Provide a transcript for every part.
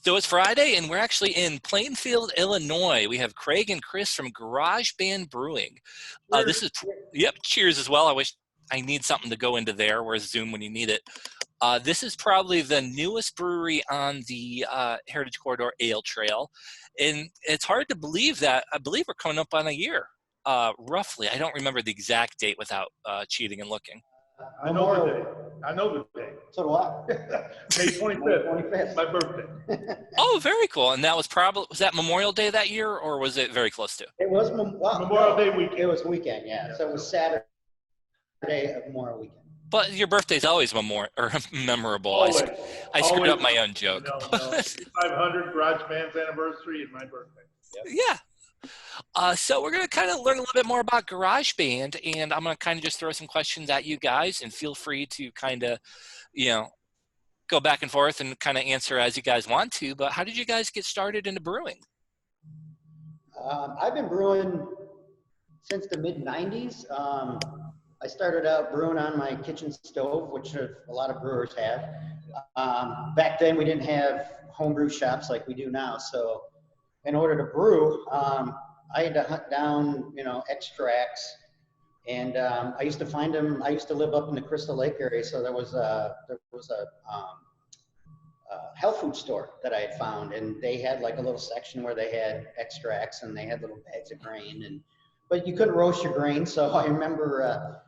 So it's Friday, and we're actually in Plainfield, Illinois. We have Craig and Chris from Garage Band Brewing. This is, yep, cheers as well. I wish I need something to go into there. Where's Zoom when you need it? This is probably the newest brewery on the Heritage Corridor Ale Trail. And it's hard to believe that. I believe we're coming up on a year, roughly. I don't remember the exact date without cheating and looking. I know the day. I know the day. So do I. May 25th. My birthday. Oh, very cool. And that was was that Memorial Day that year, or was it very close to? It was Memorial Day weekend. It was weekend, yeah. So it was Saturday of Memorial Weekend. But your birthday's always memorable. Always. I screwed up my own joke. No. 500 Garage Band's anniversary and my birthday. Yep. Yeah. So we're going to kind of learn a little bit more about GarageBand, and I'm going to kind of just throw some questions at you guys, and feel free to kind of, go back and forth and kind of answer as you guys want to. But how did you guys get started into brewing? I've been brewing since the mid-90s. I started out brewing on my kitchen stove, which a lot of brewers have. Back then, we didn't have homebrew shops like we do now, so in order to brew, I had to hunt down, extracts, and I used to find them. I used to live up in the Crystal Lake area, so there was a health food store that I had found, and they had like a little section where they had extracts, and they had little bags of grain, but you couldn't roast your grain, so I remember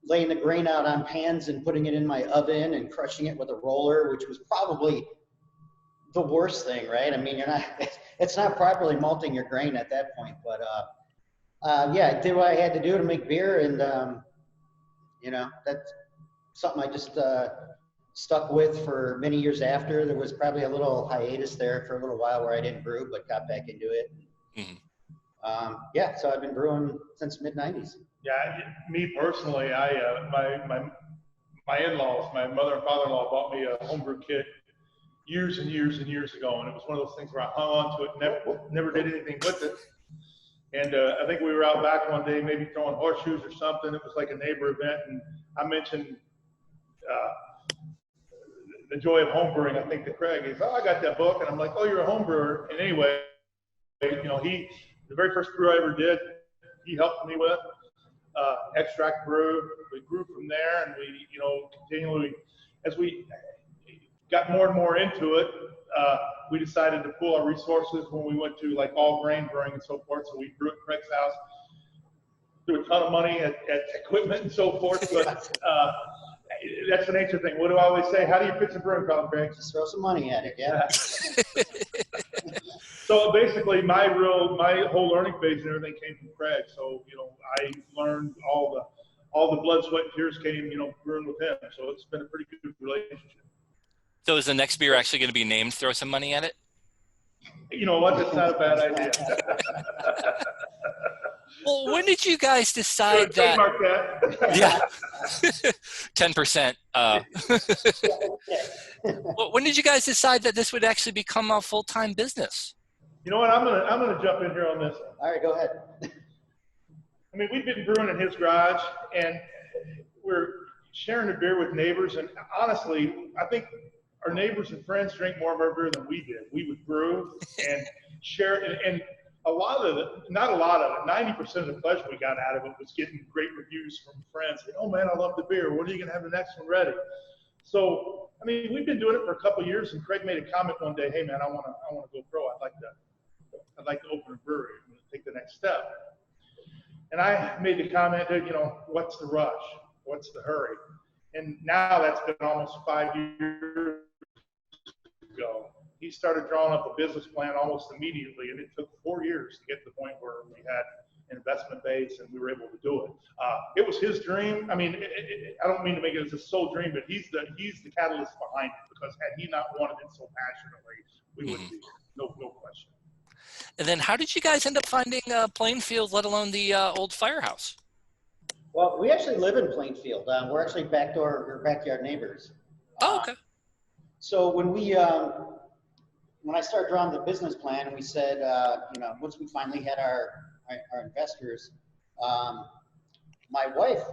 laying the grain out on pans and putting it in my oven and crushing it with a roller, which was probably the worst thing, right? I mean, it's not properly malting your grain at that point, but yeah, I did what I had to do to make beer, and that's something I just stuck with for many years after. There was probably a little hiatus there for a little while where I didn't brew, but got back into it. Mm-hmm. Yeah, so I've been brewing since mid-90s. Yeah, me personally, my in-laws, my mother and father-in-law bought me a homebrew kit years and years and years ago, and it was one of those things where I hung on to it, never did anything with it. And I think we were out back one day, maybe throwing horseshoes or something. It was like a neighbor event, and I mentioned the joy of homebrewing. I think to Craig, he's, I got that book, and I'm like, oh, you're a homebrewer. And anyway, the very first brew I ever did, he helped me with extract brew. We grew from there, and we, continually, as we got more and more into it, we decided to pool our resources when we went to like all grain brewing and so forth. So we brew at Craig's house, threw a ton of money at equipment and so forth. But that's the nature thing. What do I always say? How do you fix a brewing problem, Craig? Just throw some money at it, yeah. So basically, my whole learning phase and everything came from Craig. So I learned all the blood, sweat, and tears came brewing with him. So it's been a pretty good relationship. So is the next beer actually going to be named Throw Some Money at It? You know what? That's not a bad idea. Well, when did you guys decide that? Yeah, 10%. Well, when did you guys decide that this would actually become a full-time business? You know what? I'm gonna jump in here on this. All right, go ahead. I mean, we've been brewing in his garage, and we're sharing a beer with neighbors. And honestly, I think our neighbors and friends drank more of our beer than we did. We would brew and share it, and a lot of it, not a lot of it, 90% of the pleasure we got out of it was getting great reviews from friends. Oh man, I love the beer. When are you gonna have the next one ready? So, I mean, we've been doing it for a couple of years, and Craig made a comment one day, hey man, I wanna go pro. I'd like to open a brewery. I'm gonna take the next step. And I made the comment that, what's the rush? What's the hurry? And now that's been almost 5 years ago. He started drawing up a business plan almost immediately, and it took 4 years to get to the point where we had an investment base and we were able to do it. It was his dream. I mean, I don't mean to make it as a sole dream, but he's the catalyst behind it, because had he not wanted it so passionately, we wouldn't be here. No question. And then how did you guys end up finding Plainfield, let alone the old firehouse? Well, we actually live in Plainfield. We're actually backyard neighbors. Oh, okay. So when I started drawing the business plan, and we said, once we finally had our investors, my wife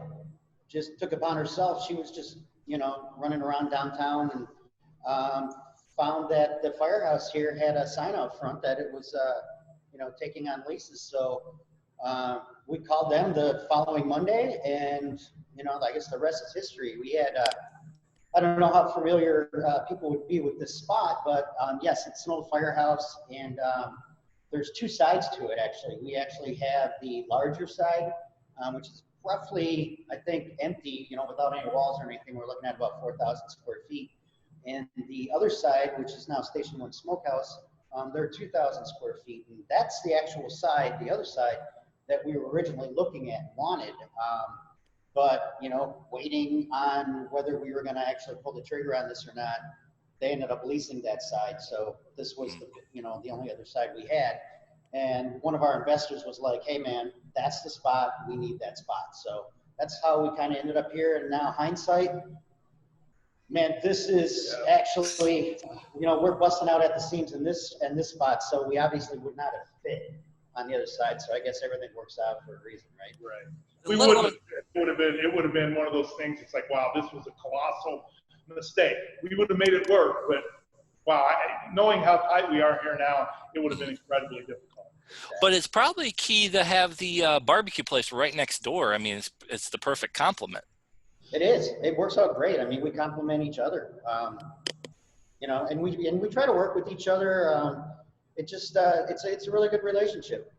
just took upon herself. She was just, running around downtown and found that the firehouse here had a sign out front that it was, taking on leases. So we called them the following Monday, and I guess the rest is history. We had, I don't know how familiar people would be with this spot, but yes, it's an old firehouse, and there's two sides to it, actually. We actually have the larger side, which is roughly, I think, empty, without any walls or anything. We're looking at about 4,000 square feet. And the other side, which is now Station 1 Smokehouse, they're 2,000 square feet. And that's the actual side, the other side, that we were originally looking at and wanted. But, waiting on whether we were going to actually pull the trigger on this or not, they ended up leasing that side. So this was the only other side we had. And one of our investors was like, hey man, that's the spot, we need that spot. So that's how we kind of ended up here. And now hindsight, man, this is actually, we're busting out at the seams in this spot. So we obviously would not have fit on the other side. So I guess everything works out for a reason, right? Right. It would have been one of those things. It's like, wow, this was a colossal mistake. We would have made it work, but wow, knowing how tight we are here now, it would have been incredibly difficult. But it's probably key to have the barbecue place right next door. I mean, it's the perfect complement. It is. It works out great. I mean, we complement each other. And we try to work with each other. It's a really good relationship.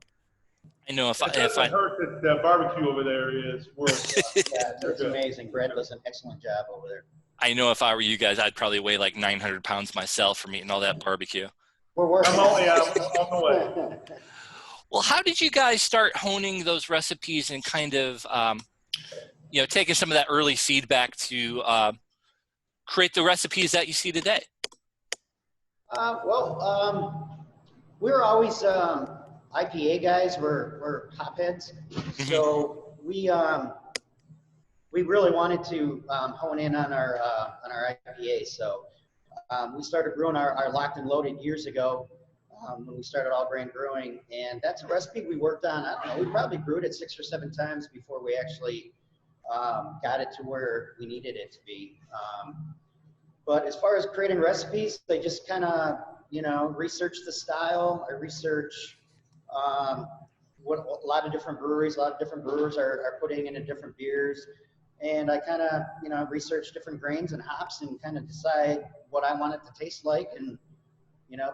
I know if I heard that the barbecue over there is world. Yeah, it's amazing. Brad does an excellent job over there. I know if I were you guys, I'd probably weigh like 900 pounds myself from eating all that barbecue. We're working. I'm on the way. Well, how did you guys start honing those recipes and kind of, taking some of that early feedback to create the recipes that you see today? We were always IPA guys. We're hopheads, so we really wanted to hone in on our IPA. So we started brewing our Locked and Loaded years ago when we started All Grain Brewing, and that's a recipe we worked on. I don't know, we probably brewed it 6 or 7 times before we actually got it to where we needed it to be. But as far as creating recipes, they just kind of, research the style. I research what a lot of different breweries, a lot of different brewers are putting into different beers. And I kind of, research different grains and hops and kind of decide what I want it to taste like, and,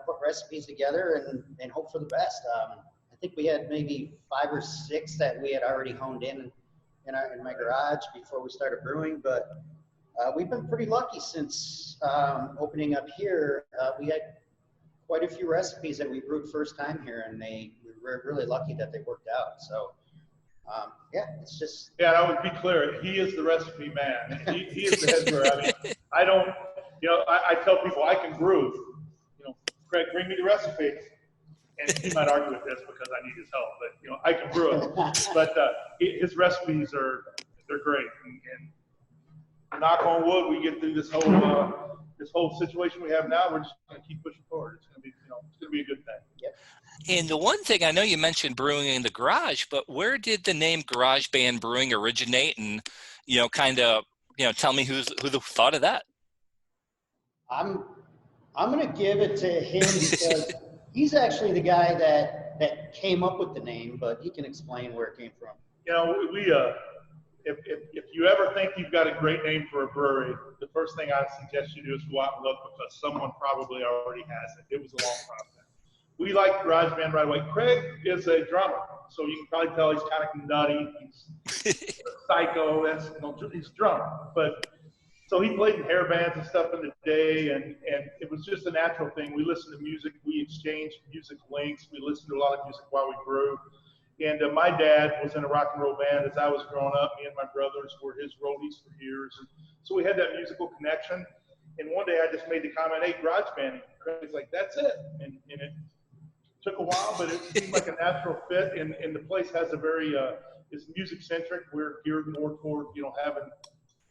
put recipes together and hope for the best. I think we had maybe 5 or 6 that we had already honed in my garage before we started brewing, but we've been pretty lucky since opening up here. We had quite a few recipes that we brewed first time here, and we were really lucky that they worked out. So it's just. Yeah, I would be clear. He is the recipe man. He is the head brewer. I mean, I don't, I tell people I can brew. Craig, bring me the recipe. And he might argue with this because I need his help, but I can brew it. But his recipes they're great. And knock on wood, we get through this whole situation we have now. We're just going to keep pushing forward. It's going to be, it's going to be a good thing. Yep. And the one thing, I know you mentioned brewing in the garage, but where did the name Garage Band Brewing originate? And tell me who thought of that. I'm going to give it to him because he's actually the guy that came up with the name, but he can explain where it came from. If you ever think you've got a great name for a brewery, the first thing I suggest you do is go out and look, because someone probably already has it. It was a long process. We like Garage Band right away. Craig is a drummer, so you can probably tell he's kind of nutty. He's psycho. He's a drummer. But so he played in hair bands and stuff in the day, and it was just a natural thing. We listened to music. We exchanged music links. We listened to a lot of music while we grew. And my dad was in a rock and roll band as I was growing up. Me and my brothers were his roadies for years. And so we had that musical connection. And one day I just made the comment, hey, Garage Band. Craig's like, that's it. And it took a while, but it seemed like a natural fit. And the place has a very, is music centric. We're geared more toward, having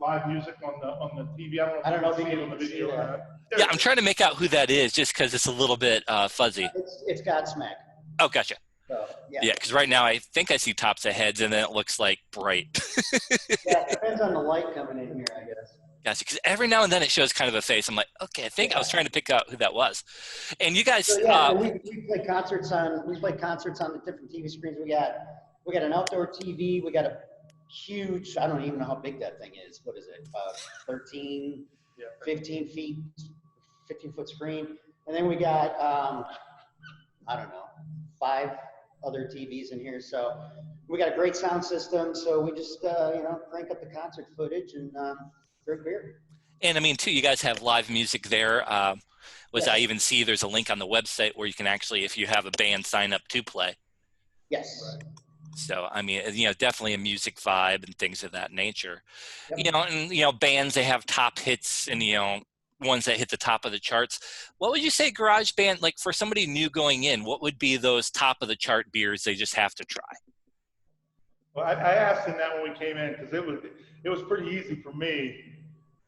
live music on the TV. I don't know if you can see it on the video or not. Yeah, I'm trying to make out who that is just because it's a little bit fuzzy. It's Godsmack. Oh, gotcha. So, yeah, because right now I think I see tops of heads and then it looks like bright. Yeah, it depends on the light coming in here, I guess. Gotcha. Because every now and then it shows kind of a face. I'm like, okay, I think I was trying to pick out who that was. And you guys, So yeah, we play concerts on the different TV screens. We got an outdoor TV. We got a huge, I don't even know how big that thing is. What is it? 13, 15 feet, 15-foot screen. And then we got, I don't know, 5 other TVs in here. So we got a great sound system. So we just, crank up the concert footage and drink beer. and I mean, too, you guys have live music there. I Yes. even see there's a link on the website where you can actually, if you have a band, sign up to play. Yes. So, I mean, definitely a music vibe and things of that nature. Yep. And bands, they have top hits and, ones that hit the top of the charts. What would you say Garage Band, like for somebody new going in, what would be those top of the chart beers they just have to try? Well, I asked him that when we came in because it was pretty easy for me.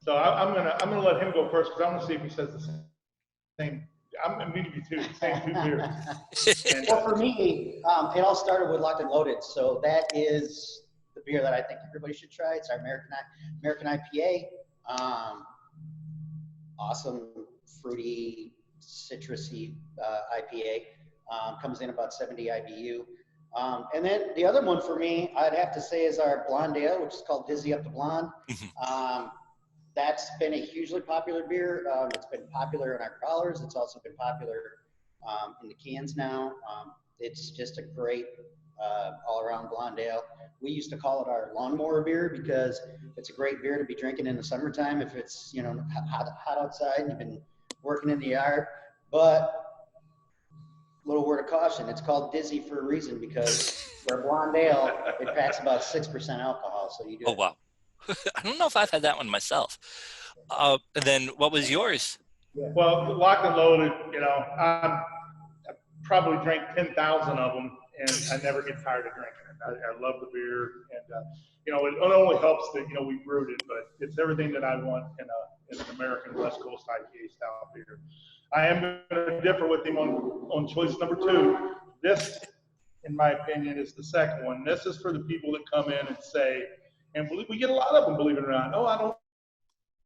So I'm gonna let him go first because I want to see if he says the same. I'm me to be too. Same 2 beers. Well, for me, it all started with Locked and Loaded. So that is the beer that I think everybody should try. It's our American IPA. Awesome, fruity, citrusy IPA. Comes in about 70 IBU. And then the other one for me, I'd have to say, is our Blonde Ale, which is called Dizzy Up the Blonde. That's been a hugely popular beer. It's been popular in our growlers. It's also been popular in the cans now. It's just a great all-around blonde ale. We used to call it our lawnmower beer because it's a great beer to be drinking in the summertime if it's hot outside and you've been working in the yard. But little word of caution, it's called Dizzy for a reason because for a blonde ale, it packs about 6% alcohol. So you do. Oh, wow. I don't know if I've had that one myself. And then what was yours? Well, Locked and Loaded, I probably drank 10,000 of them, and I never get tired of drinking it. I love the beer, and it only helps that we brewed it, but it's everything that I want in an American West Coast IPA style beer. I am going to differ with him on choice number 2. This, in my opinion, is the second one. This is for the people that come in and say, and we get a lot of them, believe it or not. Oh, I don't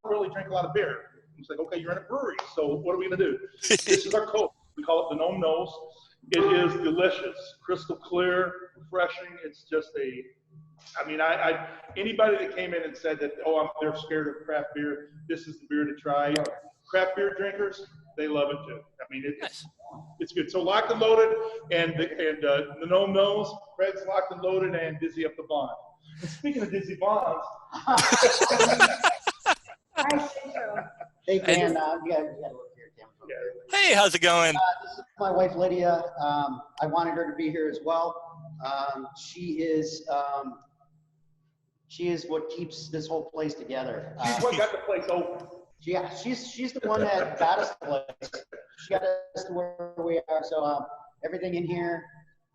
really drink a lot of beer. It's like, okay, you're in a brewery, so what are we going to do? This is our Coke. We call it the Gnome Nose. It is delicious, crystal clear, refreshing. It's just anybody that came in and said that, they're scared of craft beer, this is the beer to try. Craft beer drinkers, they love it too. I mean, it's good. So Locked and Loaded and the Gnome Nose, Craig's Locked and Loaded, and Dizzy Up the Blonde. And speaking of Dizzy Bonds. I think so. Hey, Dan, you gotta look here, Dan. Hey, how's it going? This is my wife, Lydia. I wanted her to be here as well. She is what keeps this whole place together. She's what got the place open. Yeah, she's the one that got us the place. She got us to where we are. So everything in here,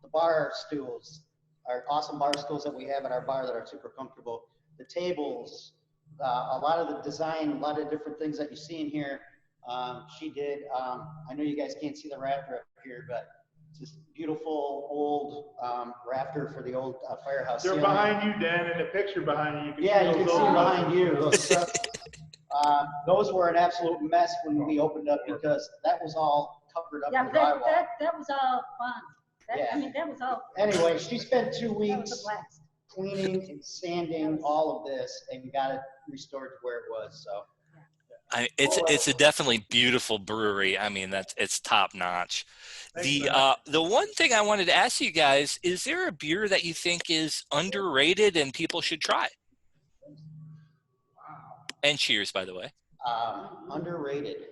the bar stools, our awesome bar stools that we have at our bar that are super comfortable. The tables, a lot of the design, a lot of different things that you see in here, she did. I know you guys can't see the rafter up here, but it's this beautiful old rafter for the old firehouse. They're ceiling. behind you, Dan, in the picture behind you. You can see behind you. Those were an absolute mess when we opened up because that was all covered up in drywall. That was all fun. That was all. Anyway, she spent 2 weeks cleaning and sanding all of this and got it restored to where it was. So it's a definitely beautiful brewery. I mean, it's top notch. The one thing I wanted to ask you guys, is there a beer that you think is underrated and people should try? And cheers, by the way. Underrated.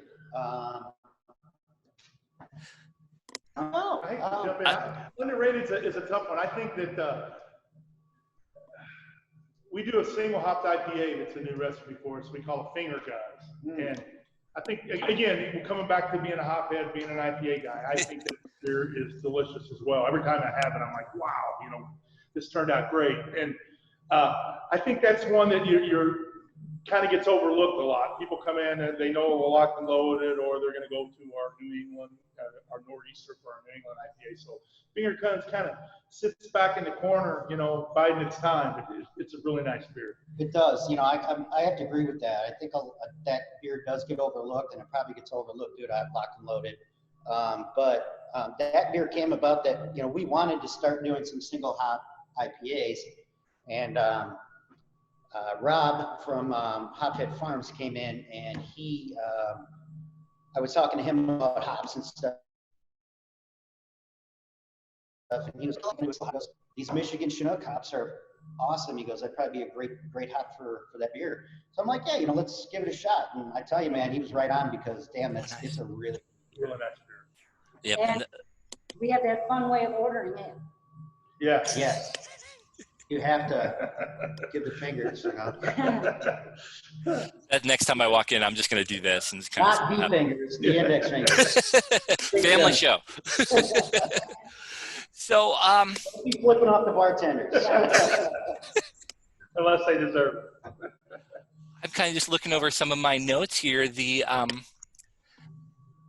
Underrated is a tough one. I think that we do a single hopped IPA that's a new recipe for us. We call it Finger Guys. And I think, again, coming back to being a hophead, being an IPA guy, I think that beer is delicious as well. Every time I have it, I'm like, wow, this turned out great. And I think that's one that kind of gets overlooked a lot. People come in and they know we're locked and loaded, or they're going to go to our New England, our Nor'easter for our New England IPA. So Finger Guns kind of sits back in the corner, you know, biding its time. But it's a really nice beer. It does. You know, I have to agree with that. I think that beer does get overlooked, and it probably gets overlooked due to Locked and Loaded. But that beer came about that, you know, we wanted to start doing some single hop IPAs, and Rob from Hophead Farms came in, and he, I was talking to him about hops and stuff, and he was talking to us, these Michigan Chinook hops are awesome. He goes, that'd probably be a great hop for that beer. So I'm like, yeah, you know, let's give it a shot. And I tell you, man, he was right on, because damn, it's a really Really nice beer. Yep. And we have that fun way of ordering it. Yeah. yes. You have to give the fingers, you know. That next time I walk in, I'm just going to do this and just kind Not the fingers, the index fingers. family show. So, Keep flipping off the bartenders. Unless they deserve it. I'm kind of just looking over some of my notes here.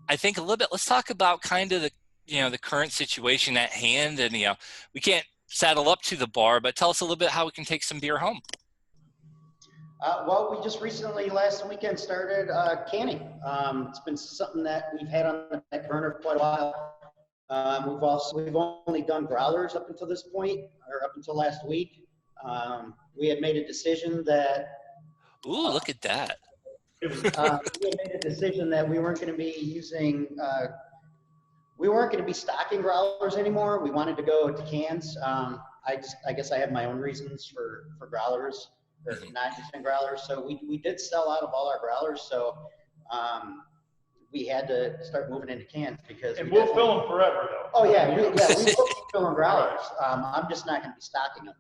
I think a little bit, let's talk about kind of the current situation at hand. And, you know, we can't saddle up to the bar, but tell us a little bit how we can take some beer home. Well, we just recently, last weekend, started canning. It's been something that we've had on the back burner for quite a while. We've only done growlers up until this point, or up until last week. We had made a decision that. Ooh, look at that. We had made a decision that we weren't going to be using. We weren't going to be stocking growlers anymore. We wanted to go to cans. I guess I have my own reasons for growlers, or not using growlers. So we did sell out of all our growlers. So we had to start moving into cans, because. And we'll fill them forever, though. Oh yeah, we will keep filling growlers. I'm just not going to be stocking them.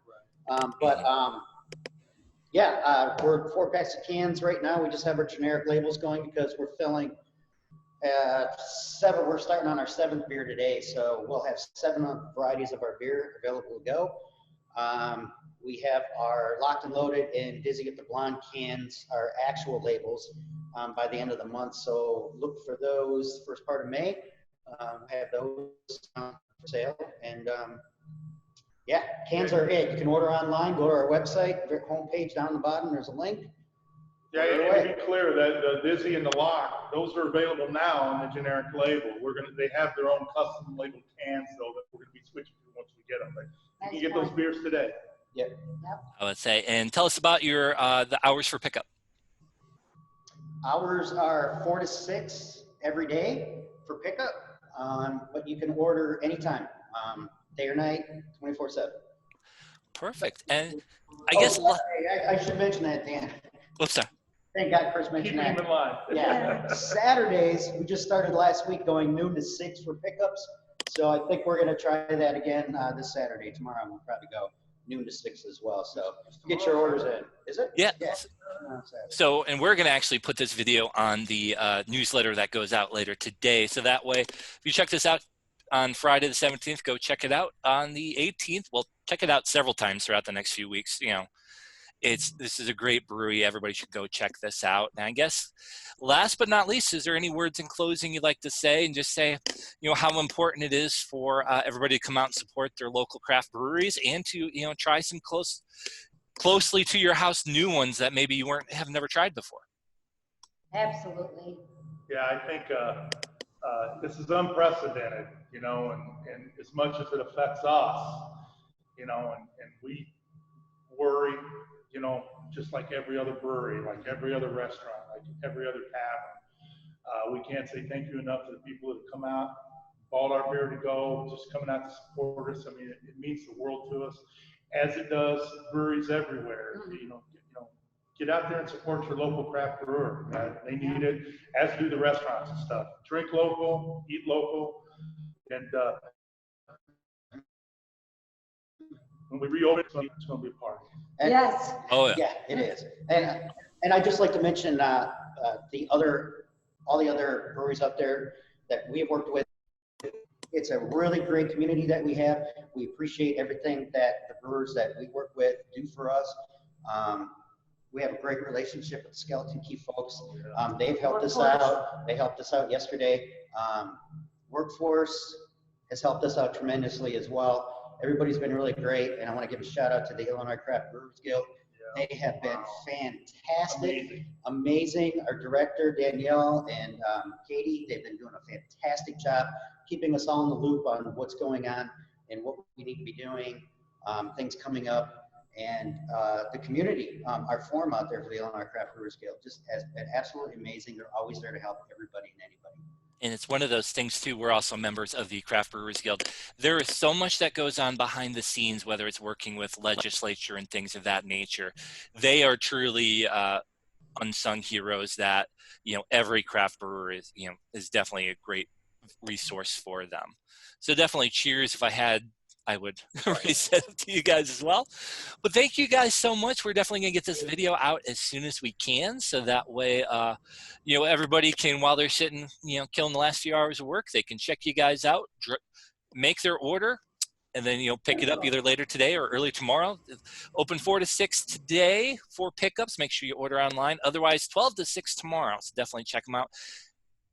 We're 4 packs of cans right now. We just have our generic labels going, because we're filling. We're starting on our 7th beer today, so we'll have 7 varieties of our beer available to go. We have our Locked and Loaded and Dizzy at the Blonde cans, our actual labels, by the end of the month. So look for those first part of May. Have those for sale, and cans are it. You can order online. Go to our website, homepage down the bottom. There's a link. Yeah, and to be clear, that the Dizzy and the Lock, those are available now on the generic label. They have their own custom labeled cans, though, that we're going to be switching to once we get them. But you can get those beers today. Yep. I would say. And tell us about your the hours for pickup. Hours are 4 to 6 every day for pickup, but you can order anytime, day or night, 24/7. Perfect. And I guess I should mention that, Dan. Oops, sorry. Thank God Chris mentioned that. Keep them in line. Yeah. Saturdays, we just started last week going noon to 6 for pickups. So I think we're going to try that again this Saturday. Tomorrow we'll probably go noon to 6 as well. So get your orders in. Is it? Yeah. Yeah. So, and we're going to actually put this video on the newsletter that goes out later today. So that way, if you check this out on Friday the 17th, go check it out on the 18th. We'll check it out several times throughout the next few weeks. You know, this is a great brewery. Everybody should go check this out. And I guess last but not least, is there any words in closing you'd like to say, and just say, you know, how important it is for everybody to come out and support their local craft breweries, and to, you know, try some closely to your house new ones that maybe you have never tried before. Absolutely. Yeah, I think this is unprecedented, you know, and as much as it affects us, you know, and we worry, you know, just like every other brewery, like every other restaurant, like every other tavern. We can't say thank you enough to the people that have come out, bought our beer to go, just coming out to support us. I mean, it means the world to us, as it does breweries everywhere. You know, get out there and support your local craft brewer. They need it, as do the restaurants and stuff. Drink local, eat local, and when we reopen, it's going to be a party. And, Yes. Oh yeah. Yeah, it is. And I'd just like to mention all the other breweries out there that we have worked with. It's a really great community that we have. We appreciate everything that the brewers that we work with do for us. We have a great relationship with the Skeleton Key folks. They've helped us out. They helped us out yesterday. Workforce has helped us out tremendously as well. Everybody's been really great, and I want to give a shout out to the Illinois Craft Brewers Guild. They have been fantastic, amazing. Our director, Danielle, and Katie, they've been doing a fantastic job keeping us all in the loop on what's going on and what we need to be doing, things coming up. And the community, our forum out there for the Illinois Craft Brewers Guild just has been absolutely amazing. They're always there to help everybody and anybody. And it's one of those things too, we're also members of the Craft Brewers Guild. There is so much that goes on behind the scenes, whether it's working with legislature and things of that nature. They are truly unsung heroes that, you know, every craft brewer is, you know, is definitely a great resource for them. So definitely cheers. If I would raise it up to you guys as well. But thank you guys so much. We're definitely going to get this video out as soon as we can. So that way, you know, everybody can, while they're sitting, you know, killing the last few hours of work, they can check you guys out, make their order, and then, you know, pick it up either later today or early tomorrow. Open 4 to 6 today for pickups. Make sure you order online. Otherwise, 12 to 6 tomorrow. So definitely check them out.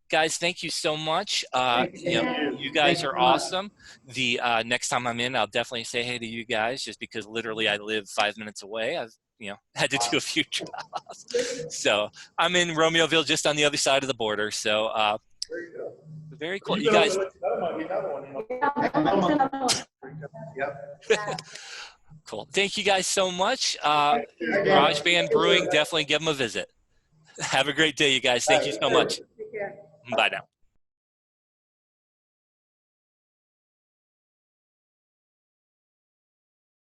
Guys, thank you so much. You know, you guys are awesome. The next time I'm in, I'll definitely say hey to you guys, just because literally I live 5 minutes away. I've, you know, had to do a few jobs. So I'm in Romeoville, just on the other side of the border. So There you go. very cool. You guys. That might be another one. Yep. Cool. Thank you guys so much. Garage Band Brewing, definitely give them a visit. Have a great day, you guys. Thank you so much. Bye now.